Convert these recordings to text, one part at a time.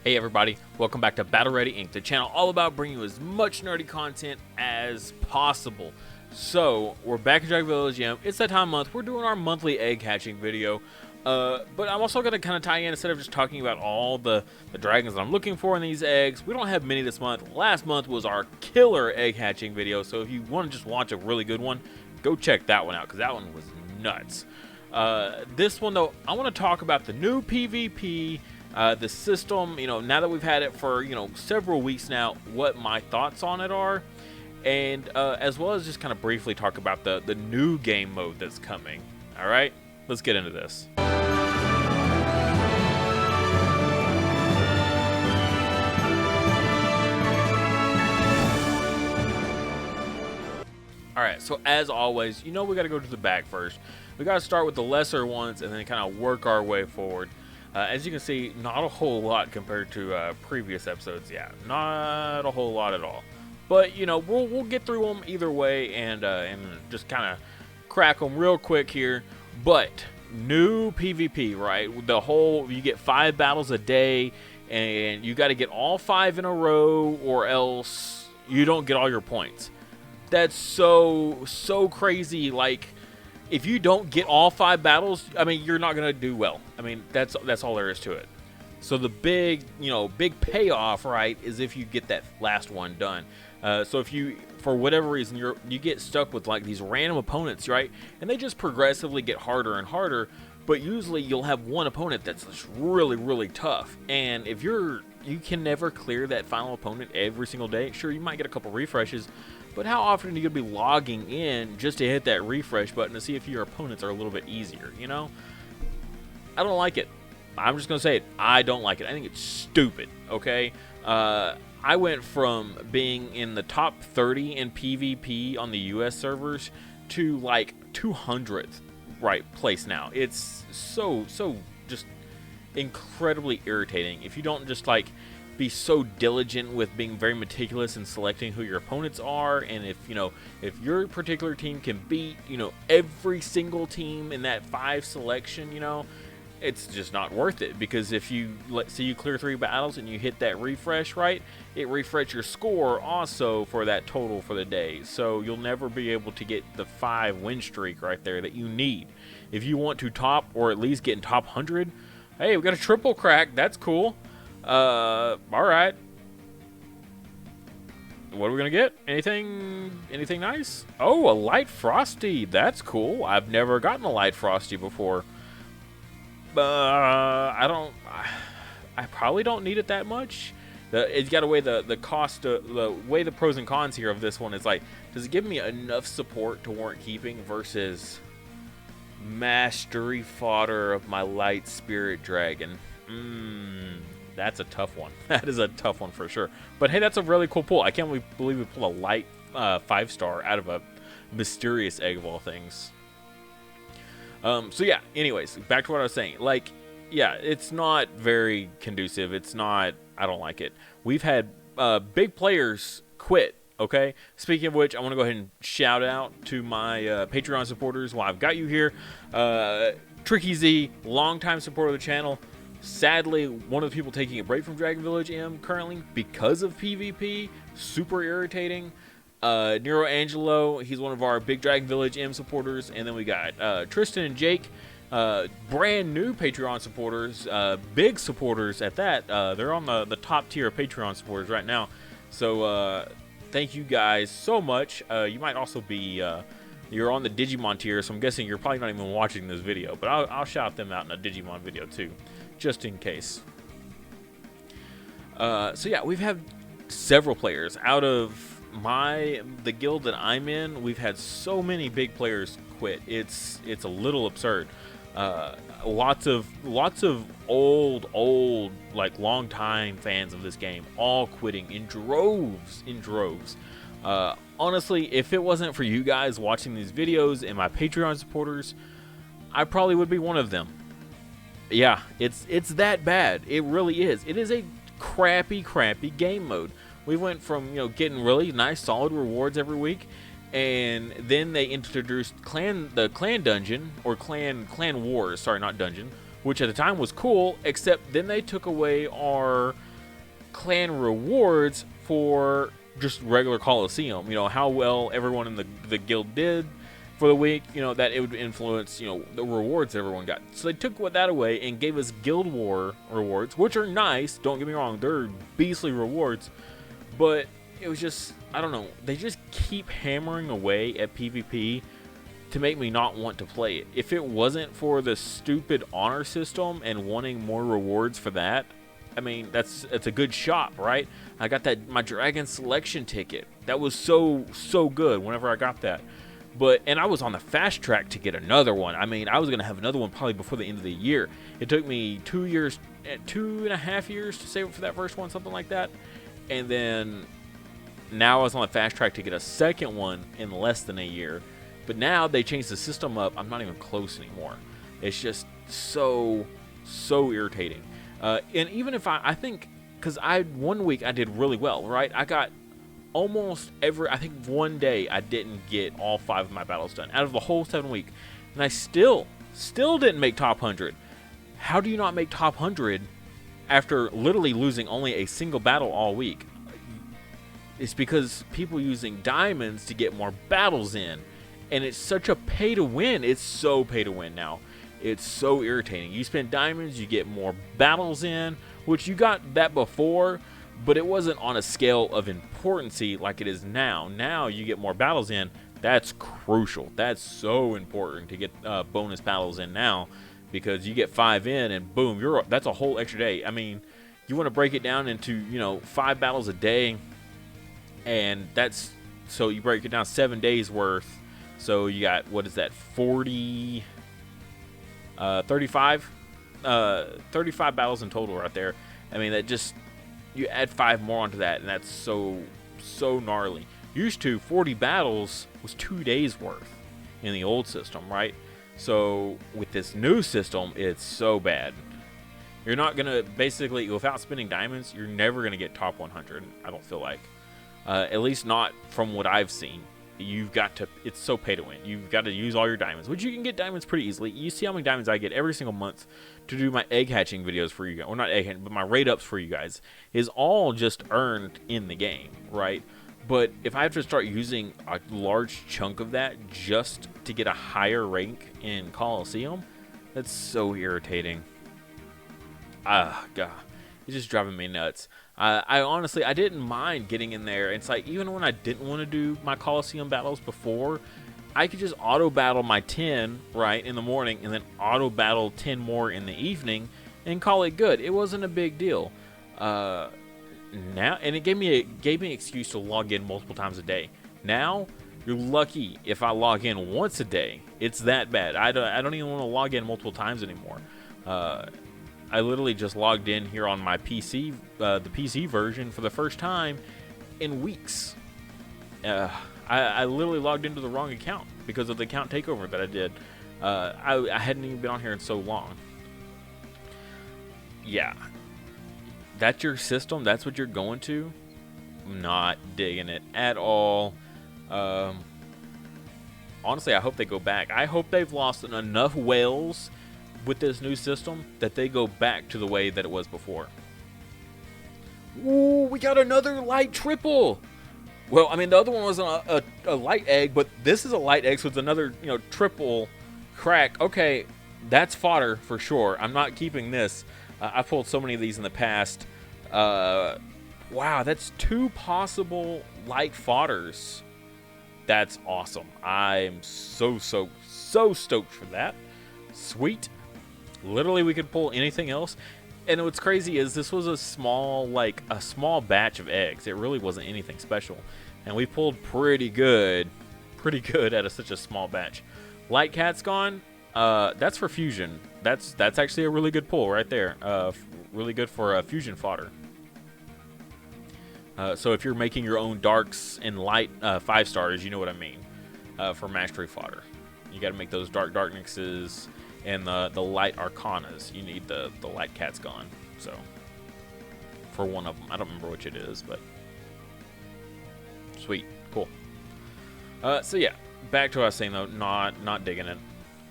Hey everybody, welcome back to Battle Ready Inc., the channel all about bringing you as much nerdy content as possible. So, we're back in Dragon Village Gym. It's that time of month. We're doing our monthly egg hatching video. But I'm also going to kind of tie in, instead of just talking about all the dragons that I'm looking for in these eggs. We don't have many this month. Last month was our killer egg hatching video, so if you want to just watch a really good one, go check that one out, because that one was nuts. This one, though, I want to talk about the new PvP, the system, now that we've had it for, several weeks now, what my thoughts on it are, and as well as just kind of briefly talk about the new game mode that's coming. All right, let's get into this. Alright, so as always, we got to go to the back first. We got to start with the lesser ones and then kind of work our way forward. As you can see, not a whole lot compared to previous episodes. Yeah, not a whole lot at all. But, we'll get through them either way and just kind of crack them real quick here. But, new PvP, right? You get 5 battles a day, and you got to get all 5 in a row, or else you don't get all your points. That's so crazy. Like, if you don't get all 5 battles, I mean, you're not gonna do well. I mean, that's all there is to it. So the big payoff, right, is if you get that last one done. So if you, for whatever reason, you get stuck with like these random opponents, right, and they just progressively get harder and harder. But usually you'll have one opponent that's just really tough, and if you can never clear that final opponent every single day. Sure, you might get a couple refreshes, but how often are you going to be logging in just to hit that refresh button to see if your opponents are a little bit easier, I don't like it. I'm just going to say it. I don't like it. I think it's stupid, okay? I went from being in the top 30 in PvP on the US servers to like 200th place now. It's so just incredibly irritating if you don't just be so diligent with being very meticulous in selecting who your opponents are, and if your particular team can beat every single team in that 5 selection, it's just not worth it. Because if let's say you clear 3 battles and you hit that refresh, right, it refreshes your score also for that total for the day, so you'll never be able to get the 5 win streak right there that you need if you want to top, or at least get in top 100. Hey, we got a triple crack. That's cool. Alright. What are we gonna get? Anything nice? Oh, a light frosty. That's cool. I've never gotten a light frosty before. I probably don't need it that much. It's got to weigh the cost, weigh the pros and cons here of this one. Is like, does it give me enough support to warrant keeping versus mastery fodder of my light spirit dragon? That's a tough one. That is a tough one for sure. But hey, that's a really cool pull. I can't believe we pulled a light 5-star out of a mysterious egg of all things. So yeah, anyways, back to what I was saying. Like, yeah, it's not very conducive. It's not, I don't like it. We've had big players quit, okay? Speaking of which, I want to go ahead and shout out to my Patreon supporters while I've got you here. Tricky Z, longtime supporter of the channel. Sadly, one of the people taking a break from Dragon Village M currently because of PvP. Super irritating. Nero Angelo, he's one of our big Dragon Village M supporters. And then we got Tristan and Jake, brand new Patreon supporters, big supporters at that. They're on the top tier of Patreon supporters right now. So thank you guys so much. You might also be you're on the Digimon tier, so I'm guessing you're probably not even watching this video, but I'll shout them out in a Digimon video too, just in case. So yeah, we've had several players out of the guild that I'm in. We've had so many big players quit. It's a little absurd. Lots of old like long time fans of this game all quitting in droves. Honestly, if it wasn't for you guys watching these videos and my Patreon supporters, I probably would be one of them. Yeah, it's that bad. It really is. It is a crappy game mode. We went from getting really nice solid rewards every week, and then they introduced the clan dungeon, or clan wars, sorry, not dungeon, which at the time was cool, except then they took away our clan rewards for just regular Coliseum. You know, how well everyone in the guild did for the week, you know, that it would influence, you know, the rewards everyone got. So they took that away and gave us Guild War rewards, which are nice, don't get me wrong, they're beastly rewards, but it was just, I don't know, they just keep hammering away at PvP to make me not want to play it. If it wasn't for the stupid honor system and wanting more rewards for that, I mean, it's a good shop, right? I got my Dragon Selection ticket. That was so good whenever I got that. And I was on the fast track to get another one. I mean, I was going to have another one probably before the end of the year. It took me 2.5 years to save up for that first one, something like that. And then now I was on the fast track to get a second one in less than a year. But now they changed the system up. I'm not even close anymore. It's just so irritating. And even if I think, because one week I did really well, right? I got almost I think one day I didn't get all 5 of my battles done out of the whole 7 week, and I still didn't make top 100. How do you not make top 100 after literally losing only a single battle all week? It's because people using diamonds to get more battles in, and it's such a pay to win. It's so pay to win now. It's so irritating. You spend diamonds, you get more battles in, which you got that before, but it wasn't on a scale of importancy like it is now. Now you get more battles in. That's crucial. That's so important to get bonus battles in now, because you get 5 in and boom, that's a whole extra day. I mean, you want to break it down into, you know, 5 battles a day, and so you break it down 7 days worth. So you got, what is that, 35 battles in total right there. I mean, that just, you add 5 more onto that, and that's so gnarly. Used to, 40 battles was 2 days worth in the old system, right? So with this new system, it's so bad. You're not gonna, basically, without spending diamonds, you're never gonna get top 100. I don't feel like, at least not from what I've seen. You've got to, it's so pay to win. You've got to use all your diamonds, which you can get diamonds pretty easily. You see how many diamonds I get every single month to do my egg hatching videos for you guys. Or not egg hatching, but my raid ups for you guys is all just earned in the game, right? But if I have to start using a large chunk of that just to get a higher rank in Coliseum, that's so irritating. God, it's just driving me nuts. I honestly, I didn't mind getting in there. It's like, even when I didn't want to do my Coliseum battles before, I could just auto battle my 10 right in the morning and then auto battle 10 more in the evening and call it good. It wasn't a big deal. Now, and it gave me an excuse to log in multiple times a day. Now, you're lucky if I log in once a day. It's that bad. I don't even want to log in multiple times anymore. I literally just logged in here on my PC, the PC version, for the first time in weeks. I literally logged into the wrong account because of the account takeover that I did. I hadn't even been on here in so long. Yeah. That's your system? That's what you're going to? I'm not digging it at all. Honestly, I hope they go back. I hope they've lost enough whales with this new system that they go back to the way that it was before. Ooh, we got another light triple. Well, I mean, the other one was a light egg, but this is a light egg, so it's another, you know, triple crack. Okay, that's fodder for sure. I'm not keeping this. I pulled so many of these in the past. Wow, that's 2 possible light fodders. That's awesome. I'm so stoked for that. Sweet. Literally, we could pull anything else. And what's crazy is this was a small batch of eggs. It really wasn't anything special. And we pulled pretty good out of such a small batch. Light Cat's gone. That's for fusion. That's actually a really good pull right there. Really good for fusion fodder. So if you're making your own darks and light 5 stars, you know what I mean. For mastery fodder, you got to make those dark darknesses and the light arcanas. You need the light cat's gone. So for one of them, I don't remember which it is, but sweet, cool. So yeah, back to what I was saying though, not digging it.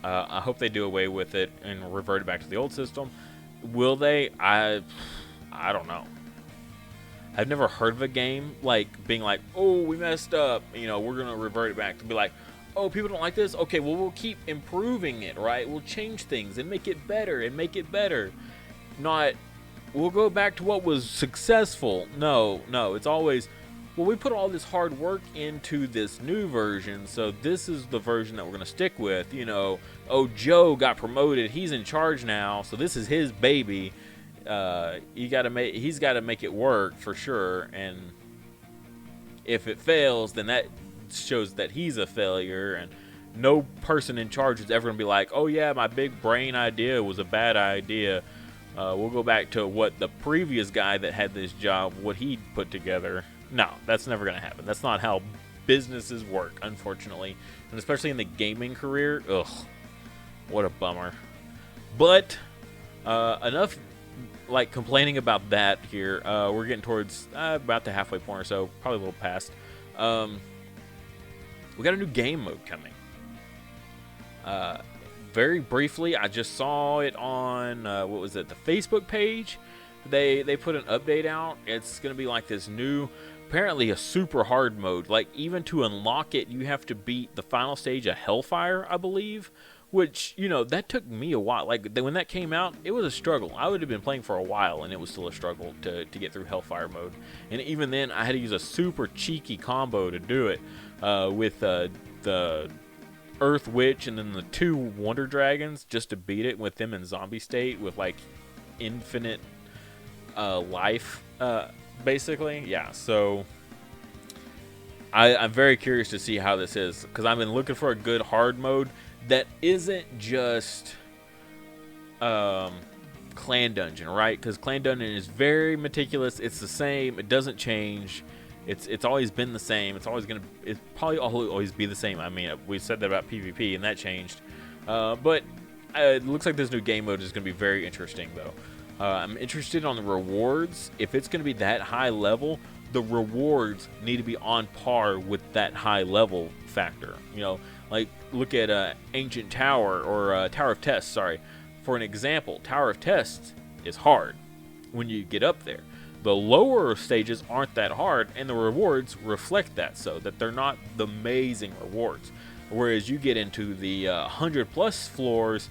I hope they do away with it and revert it back to the old system. Will they? I don't know. I've never heard of a game like being like, oh, we messed up, you know, we're gonna revert it back to be like, oh, people don't like this. Okay, well, we'll keep improving it, right? We'll change things and make it better and make it better. Not, we'll go back to what was successful. No, it's always, well, we put all this hard work into this new version, so this is the version that we're going to stick with. You know, oh, Joe got promoted, he's in charge now, so this is his baby. He's got to make it work for sure, and if it fails, then that shows that he's a failure, and no person in charge is ever going to be like, oh yeah, my big brain idea was a bad idea. We'll go back to what the previous guy that had this job, what he put together. No, that's never going to happen. That's not how businesses work, unfortunately. And especially in the gaming career, ugh, what a bummer. But enough like complaining about that here. We're getting towards about the halfway point or so, probably a little past. We got a new game mode coming. Very briefly, I just saw it on what was it, the Facebook page. They put an update out. It's gonna be like this new, apparently a super hard mode. Like even to unlock it, you have to beat the final stage of Hellfire, I believe. Which, you know, that took me a while. Like when that came out, it was a struggle. I would have been playing for a while, and it was still a struggle to get through Hellfire mode. And even then, I had to use a super cheeky combo to do it with the Earth Witch and then the 2 Wonder Dragons just to beat it with them in zombie state with like infinite life, basically. Yeah, so I'm very curious to see how this is, because I've been looking for a good hard mode that isn't just Clan Dungeon, right? Because Clan Dungeon is very meticulous. It's the same. It doesn't change. It's always been the same. It's probably always be the same. I mean, we said that about PvP, and that changed. But it looks like this new game mode is going to be very interesting, though. I'm interested on the rewards. If it's going to be that high level, the rewards need to be on par with that high level factor. You know, like look at Ancient Tower or Tower of Tests. Sorry, for an example, Tower of Tests is hard when you get up there. The lower stages aren't that hard, and the rewards reflect that, so that they're not the amazing rewards. Whereas you get into the 100+ floors,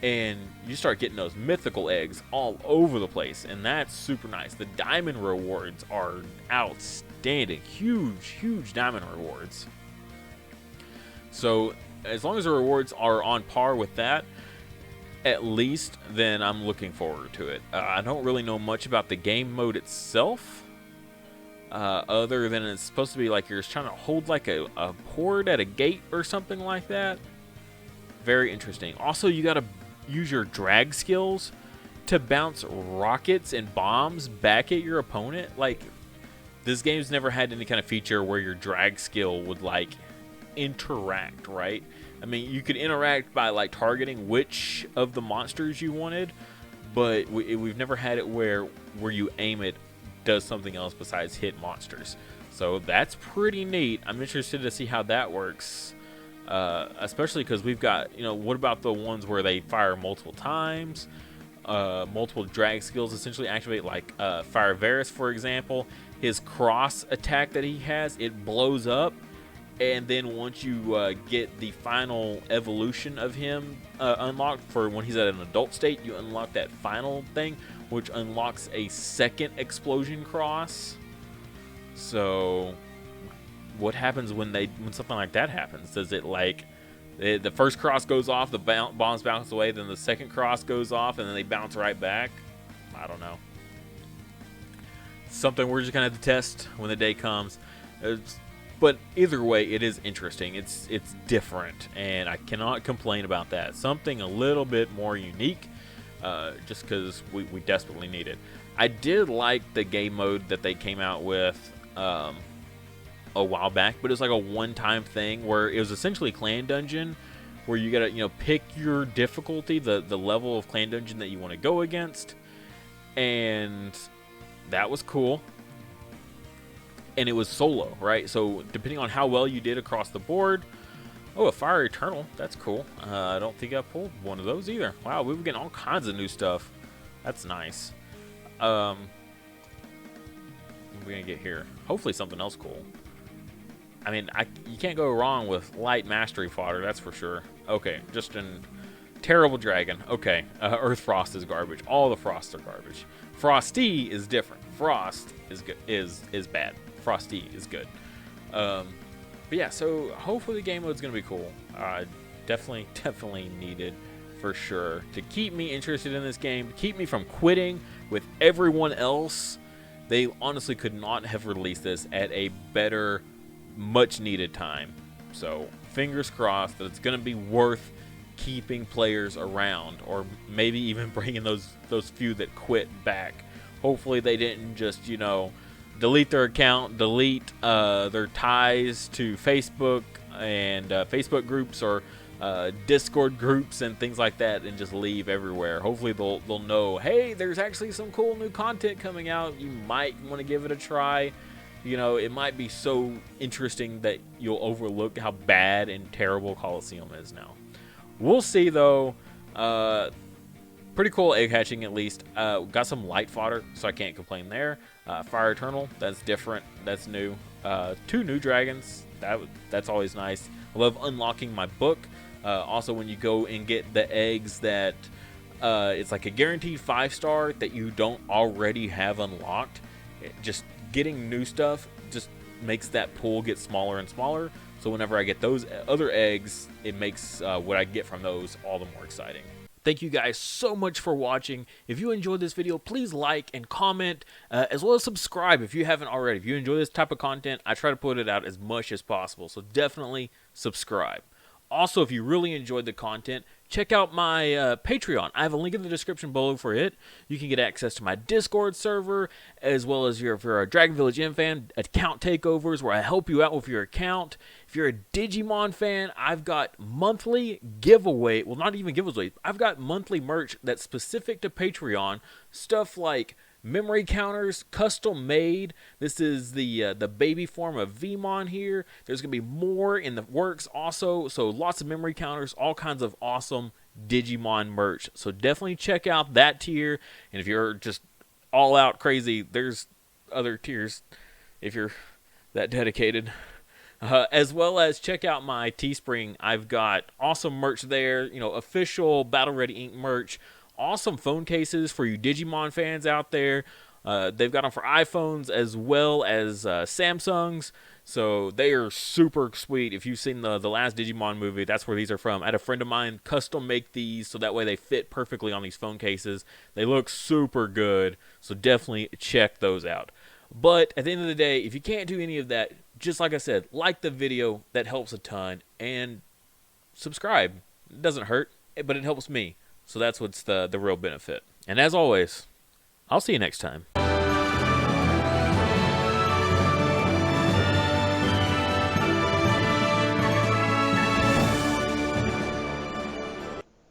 and you start getting those mythical eggs all over the place, and that's super nice. The diamond rewards are outstanding. Huge diamond rewards. So as long as the rewards are on par with that, at least, then I'm looking forward to it. I don't really know much about the game mode itself, other than it's supposed to be like you're trying to hold like a horde at a gate or something like that. Very interesting. Also, you gotta use your drag skills to bounce rockets and bombs back at your opponent. Like, this game's never had any kind of feature where your drag skill would like interact, right? I mean, you could interact by like targeting which of the monsters you wanted, but we've never had it where you aim it does something else besides hit monsters. So that's pretty neat. I'm interested to see how that works, especially because we've got, you know, what about the ones where they fire multiple times, multiple drag skills essentially activate, like Fire Varus, for example. His cross attack that he has, it blows up. And then once you get the final evolution of him unlocked for when he's at an adult state, you unlock that final thing, which unlocks a second explosion cross. So what happens when something like that happens? Does it like the first cross goes off, the bombs bounce away, then the second cross goes off, and then they bounce right back? I don't know. Something we're just gonna have to test when the day comes. But either way, it is interesting. It's different, and I cannot complain about that. Something a little bit more unique, just because we desperately need it. I did like the game mode that they came out with a while back, but it was like a one-time thing where it was essentially Clan Dungeon, where you gotta, you know, pick your difficulty, the level of Clan Dungeon that you want to go against, and that was cool. And it was solo, right? So depending on how well you did across the board. Oh, a Fire Eternal. That's cool. I don't think I pulled one of those either. Wow, we were getting all kinds of new stuff. That's nice. We we gonna get here? Hopefully something else cool. I mean, you can't go wrong with light mastery fodder, that's for sure. Okay, just an terrible dragon. Okay, Earth Frost is garbage. All the Frosts are garbage. Frosty is different. Frost is good. Is bad. Frosty is good. But yeah, so hopefully the game mode's gonna be cool. Definitely needed for sure to keep me interested in this game, to keep me from quitting with everyone else. They honestly could not have released this at a better, much needed time. So fingers crossed that it's gonna be worth keeping players around, or maybe even bringing those few that quit back. Hopefully they didn't just, you know, delete their account, delete their ties to Facebook and Facebook groups or Discord groups and things like that, and just leave everywhere. Hopefully they'll know, hey, there's actually some cool new content coming out. You might want to give it a try. You know, it might be so interesting that you'll overlook how bad and terrible Coliseum is now. We'll see, though. Pretty cool egg hatching, at least. Got some light fodder, so I can't complain there. Fire Eternal, that's different. That's new. 2 new dragons. That's always nice. I love unlocking my book. Also, when you go and get the eggs that it's like a guaranteed 5-star that you don't already have unlocked, just getting new stuff just makes that pool get smaller and smaller. So whenever I get those other eggs, it makes what I get from those all the more exciting. Thank you guys so much for watching. If you enjoyed this video, please like and comment, as well as subscribe if you haven't already. If you enjoy this type of content, I try to put it out as much as possible, so definitely subscribe. Also, if you really enjoyed the content, check out my Patreon. I have a link in the description below for it. You can get access to my Discord server, as well as if you're a Dragon Village Inn fan, account takeovers where I help you out with your account. If you're a Digimon fan, I've got monthly giveaway. Well, not even giveaways. I've got monthly merch that's specific to Patreon. Stuff like memory counters, custom made. This is the baby form of Vmon here. There's gonna be more in the works also, so lots of memory counters, all kinds of awesome Digimon merch. So definitely check out that tier. And if you're just all out crazy, there's other tiers if you're that dedicated. As well as check out my Teespring. I've got awesome merch there, you know, official Battle Ready Ink merch. Awesome phone cases for you Digimon fans out there. They've got them for iPhones as well as Samsungs. So they are super sweet. If you've seen the last Digimon movie, that's where these are from. I had a friend of mine custom make these so that way they fit perfectly on these phone cases. They look super good. So definitely check those out. But at the end of the day, if you can't do any of that, just like I said, like the video. That helps a ton. And subscribe. It doesn't hurt, but it helps me. So that's what's the real benefit. And as always, I'll see you next time.